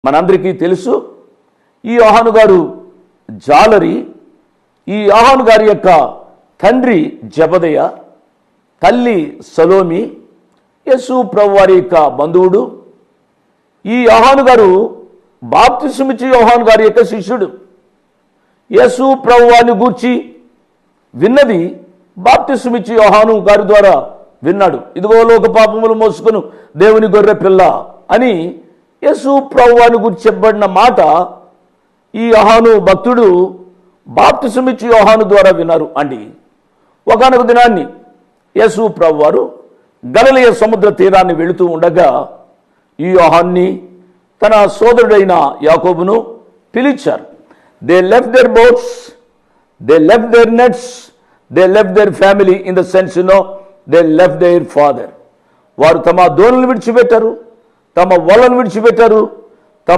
మనందరికీ తెలుసు ఈ యోహాను గారు జాలరి. ఈ యోహాను గారి యొక్క తండ్రి జెబెదయి, తల్లి సలోమి, యేసు ప్రభువారి యొక్క బంధువుడు. ఈ యోహాను గారు బాప్తిసమిచ్చి యోహాను గారి యొక్క శిష్యుడు. యేసు ప్రభువారిని గూర్చి విన్నది బాప్తిసమిచ్చి యోహాను గారి ద్వారా విన్నాడు. ఇదిగో లోక పాపములు మోసుకుని దేవుని గొర్రె పిల్ల అని యేసు ప్రభువారిని గురించి చెప్పబడిన మాట ఈ యోహాను భక్తుడు బాప్తిసమిచ్చి యోహాను ద్వారా విన్నారు అండి. ఒకానొక దినాన్ని యేసు ప్రభువారు గలిలయ సముద్ర తీరాన్ని వెళుతూ ఉండగా ఈ యోహాన్ని తన సోదరుడైన యాకోబును పిలిచారు. They left their boats, they left their nets, they left their family in the sense they left their father. వారు తమ దోణులను విడిచిపెట్టారు, తమ వలను విడిచిపెట్టారు,